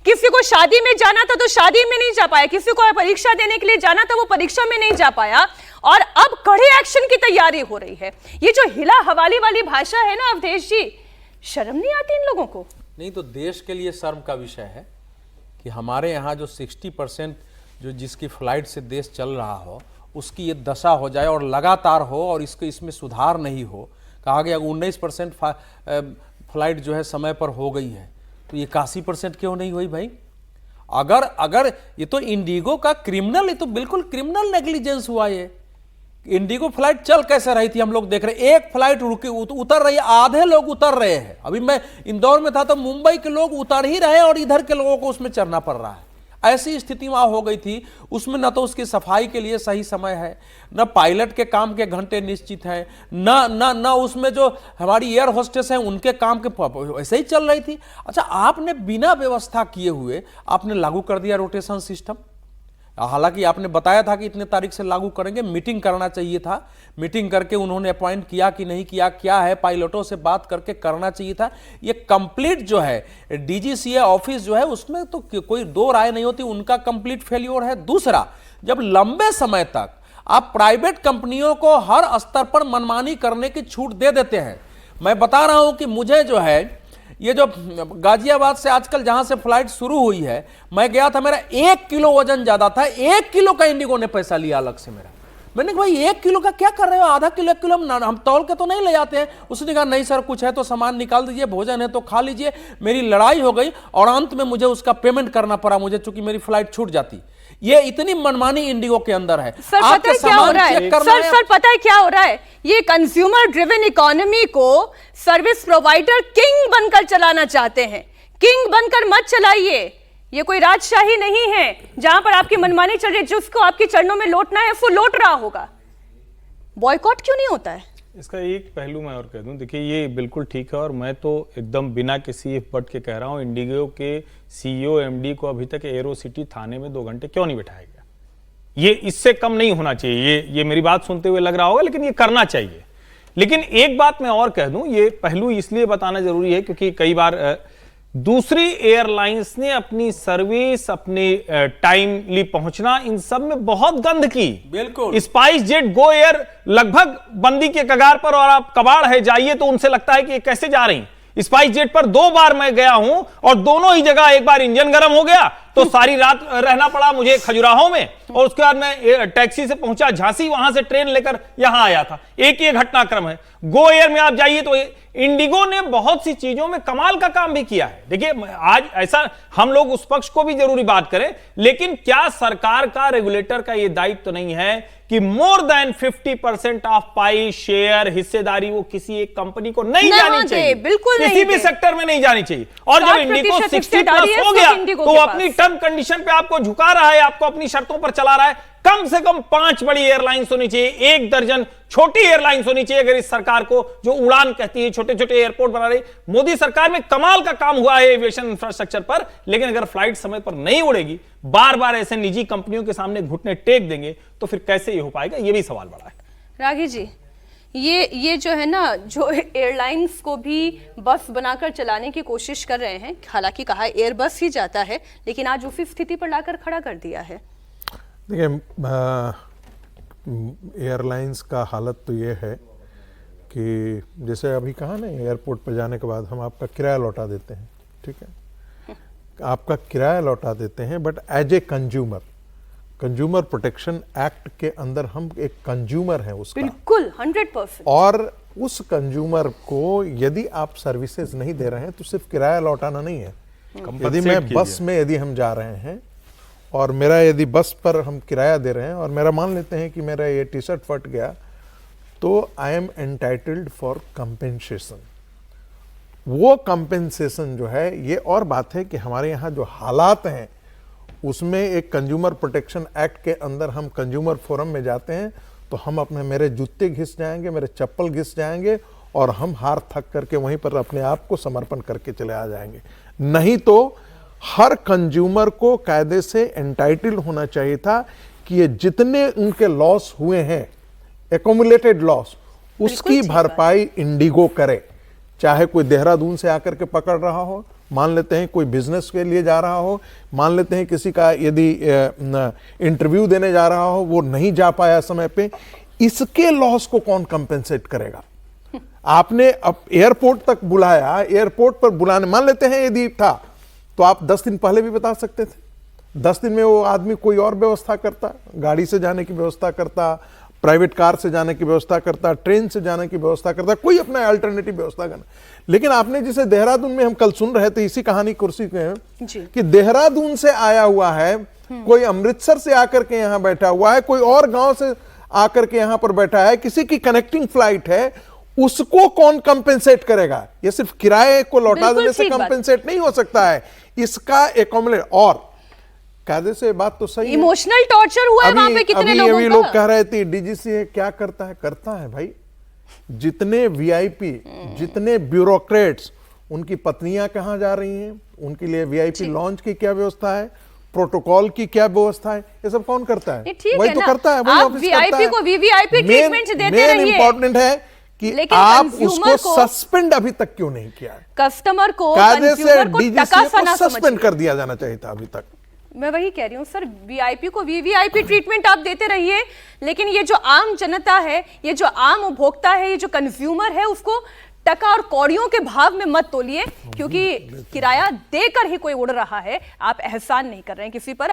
किसी को शादी में जाना था तो शादी में नहीं जा पाया, किसी को परीक्षा देने के लिए जाना था वो परीक्षा में नहीं जा पाया, और अब कड़े एक्शन की तैयारी हो रही है। ये जो हिला हवाली वाली भाषा है ना अवधेश जी, शर्म नहीं आती इन लोगों को? नहीं तो देश के लिए शर्म का विषय है कि हमारे यहाँ जो 60% जो जिसकी फ्लाइट से देश चल रहा हो उसकी ये दशा हो जाए और लगातार हो और इसमें सुधार नहीं हो। कहा गया 19% फ्लाइट जो है समय पर हो गई है, तो 81% क्यों नहीं हुई भाई? अगर ये तो इंडिगो का क्रिमिनल, ये तो बिल्कुल क्रिमिनल नेग्लिजेंस हुआ। ये इंडिगो फ्लाइट चल कैसे रही थी हम लोग देख रहे, एक फ्लाइट रुकी उतर रही है, आधे लोग उतर रहे हैं। अभी मैं इंदौर में था तो मुंबई के लोग उतर ही रहे हैं और इधर के लोगों को उसमें चढ़ना पड़ रहा है। ऐसी स्थिति वहां हो गई थी। उसमें न तो उसकी सफाई के लिए सही समय है, न पायलट के काम के घंटे निश्चित हैं, न उसमें जो हमारी एयर होस्टेस हैं उनके काम के ऐसे ही चल रही थी। अच्छा, आपने बिना व्यवस्था किए हुए आपने लागू कर दिया रोटेशन सिस्टम। हालांकि आपने बताया था कि इतने तारीख से लागू करेंगे, मीटिंग करना चाहिए था, मीटिंग करके उन्होंने अपॉइंट किया कि नहीं किया, क्या है, पायलटों से बात करके करना चाहिए था। ये कंप्लीट जो है डीजीसीए ऑफिस जो है उसमें तो कोई दो राय नहीं होती, उनका कंप्लीट फेल्योर है। दूसरा, जब लंबे समय तक आप प्राइवेट कंपनियों को हर स्तर पर मनमानी करने की छूट दे देते हैं। मैं बता रहा हूं कि मुझे जो है ये जो गाजियाबाद से आजकल जहां से फ्लाइट शुरू हुई है, मैं गया था, मेरा 1 किलो वजन ज्यादा था, 1 किलो का इंडिगो ने पैसा लिया अलग से मेरा। मैंने कहा भाई 1 किलो का क्या कर रहे हो, आधा किलो 1 किलो हम तौल के तो नहीं ले जाते हैं। उसने कहा नहीं सर, कुछ है तो सामान निकाल दीजिए, भोजन है तो खा लीजिए। मेरी लड़ाई हो गई और अंत में मुझे उसका पेमेंट करना पड़ा मुझे, चूंकि मेरी फ्लाइट छूट जाती। ये इतनी मनमानी इंडिगो के अंदर है। सर पता है क्या हो रहा है? सर पता है क्या हो रहा है? ये कंज्यूमर ड्रिवन इकोनॉमी को सर्विस प्रोवाइडर किंग बनकर चलाना चाहते हैं। किंग बनकर मत चलाइए, ये कोई राजशाही नहीं है जहां पर आपकी मनमानी चल रही है। जिसको आपके चरणों में लौटना है वो लौट रहा होगा। बॉयकॉट क्यों नहीं होता है? इसका एक पहलू मैं और कह दूं, देखिए ये बिल्कुल ठीक है और मैं तो एकदम बिना किसी इफ बट के कह रहा हूं, इंडिगो के सीईओ एमडी को अभी तक एरो सिटी थाने में 2 घंटे क्यों नहीं बिठाया गया? ये इससे कम नहीं होना चाहिए। ये मेरी बात सुनते हुए लग रहा होगा, लेकिन ये करना चाहिए। लेकिन एक बात मैं और कह दूं, ये पहलू इसलिए बताना जरूरी है क्योंकि कई बार दूसरी एयरलाइंस ने अपनी सर्विस, अपने टाइमली पहुंचना, इन सब में बहुत गंद की। बिल्कुल। स्पाइस जेट, गो एयर लगभग बंदी के कगार पर, और आप कबाड़ है जाइए तो उनसे लगता है कि ये कैसे जा रही। स्पाइस जेट पर 2 बार मैं गया हूं और दोनों ही जगह एक बार इंजन गर्म हो गया तो सारी रात रहना पड़ा मुझे खजुराहो में, और उसके बाद मैं टैक्सी से पहुंचा झांसी, वहां से ट्रेन लेकर यहां आया था। एक ये घटनाक्रम है। गो एयर में आप जाइए तो इंडिगो ने बहुत सी चीजों में कमाल का काम भी किया है। देखिए आज ऐसा हम लोग उस पक्ष को भी जरूरी बात करें, लेकिन क्या सरकार का, रेगुलेटर का यह दायित्व तो नहीं है कि more than 50% of pi, share, हिस्सेदारी वो किसी एक कंपनी को नहीं जानी चाहिए, बिल्कुल किसी भी सेक्टर में नहीं जानी चाहिए। और जब इंडिगो 60+ हो गया तो वो अपनी टर्म कंडीशन पे आपको झुका रहा है, आपको अपनी शर्तों पर चला रहा है। कम से कम 5 बड़ी एयरलाइंस होनी चाहिए, 1 दर्जन छोटी एयरलाइंस होनी चाहिए। अगर इस सरकार को जो उड़ान कहती है, छोटे छोटे एयरपोर्ट बना रही, मोदी सरकार में कमाल का काम हुआ है एविएशन इंफ्रास्ट्रक्चर पर, लेकिन अगर फ्लाइट समय पर नहीं उड़ेगी, बार बार ऐसे निजी कंपनियों के सामने घुटने टेक देंगे तो फिर कैसे ये हो पाएगा? ये भी सवाल बड़ा है। रागी जी, ये जो है ना, जो एयरलाइंस को भी बस बनाकर चलाने की कोशिश कर रहे हैं, हालांकि कहा एयरबस ही जाता है, लेकिन आज उसी स्थिति पर लाकर खड़ा कर दिया है। देखिए, एयरलाइंस का हालत तो ये है कि जैसे अभी कहा ना, एयरपोर्ट पर जाने के बाद हम आपका किराया लौटा देते हैं, ठीक है, आपका किराया लौटा देते हैं, but as a consumer protection act के अंदर हम एक कंज्यूमर हैं उसका, बिल्कुल 100%। और उस कंज्यूमर को यदि आप सर्विसेज नहीं दे रहे हैं तो सिर्फ किराया लौटाना नहीं है। यदि मैं बस में यदि हम जा रहे हैं और मेरा यदि बस पर हम किराया दे रहे हैं और मेरा मान लेते हैं कि मेरा ये टी शर्ट फट गया, तो I am entitled for compensation. वो कंपेंसेशन जो है, ये और बात है कि हमारे यहाँ जो हालात हैं उसमें एक कंज्यूमर प्रोटेक्शन एक्ट के अंदर हम कंज्यूमर फोरम में जाते हैं तो हम अपने, मेरे जूते घिस जाएंगे, मेरे चप्पल घिस जाएंगे और हम हार थक करके वहीं पर अपने आप को समर्पण करके चले आ जाएंगे। नहीं तो हर कंज्यूमर को कायदे से एंटाइटल्ड होना चाहिए था कि ये जितने उनके लॉस हुए हैं, एक्यूमुलेटेड लॉस, उसकी भरपाई इंडिगो करे। चाहे कोई देहरादून से आकर के पकड़ रहा हो, मान लेते हैं कोई बिजनेस के लिए जा रहा हो, मान लेते हैं किसी का यदि इंटरव्यू देने जा रहा हो, वो नहीं जा पाया समय पे, इसके लॉस को कौन कंपेंसेट करेगा? आपने अब एयरपोर्ट तक बुलाया, एयरपोर्ट पर बुलाने, मान लेते हैं यदि था तो आप 10 दिन पहले भी बता सकते थे। 10 दिन में वो आदमी कोई और व्यवस्था करता, गाड़ी से जाने की व्यवस्था करता, प्राइवेट कार से जाने की व्यवस्था करता, ट्रेन से जाने की व्यवस्था करता, कोई अपना अल्टरनेटिव व्यवस्था करना। लेकिन आपने जिसे देहरादून में हम कल सुन रहे थे इसी कहानी कुर्सी के कि देहरादून से आया हुआ है, कोई अमृतसर से आकर के यहां बैठा हुआ है, कोई और गांव से आकर के यहां पर बैठा है, किसी की कनेक्टिंग फ्लाइट है, उसको कौन कंपेंसेट करेगा? ये सिर्फ किराए को लौटा देने से कंपेंसेट नहीं हो सकता है, इसका एकोमोडेट। और कायदे से बात तो सही है, इमोशनल टॉर्चर हुआ है वहां पे कितने लोगों का। लोग कह रहे थे डीजीसी क्या करता है? करता है भाई। जितने वीआईपी, जितने ब्यूरोक्रेट्स, उनकी पत्नियां कहां जा रही हैं, उनके लिए वीआईपी लॉन्च की क्या व्यवस्था है, प्रोटोकॉल की क्या व्यवस्था है, ये सब कौन करता है? वही तो करता है, वही ऑफिस करता है। को वीवीआईपी ट्रीटमेंट देते रहिए। मेन इंपॉर्टेंट है कि आप उसको सस्पेंड अभी तक क्यों नहीं किया है? कस्टमर को, कायदे से कंज्यूमर को डीजीसी को सस्पेंड कर दिया जाना चाहिए था अभी तक। मैं वही कह रही हूँ सर, वीआईपी को वीवीआईपी ट्रीटमेंट आप देते रहिए, लेकिन ये जो आम जनता है, ये जो आम उपभोक्ता है, ये जो कंज्यूमर है, उसको टका और कौड़ियों के भाव में मत तोलिए, क्योंकि किराया देकर ही कोई उड़ रहा है, आप एहसान नहीं कर रहे हैं किसी पर।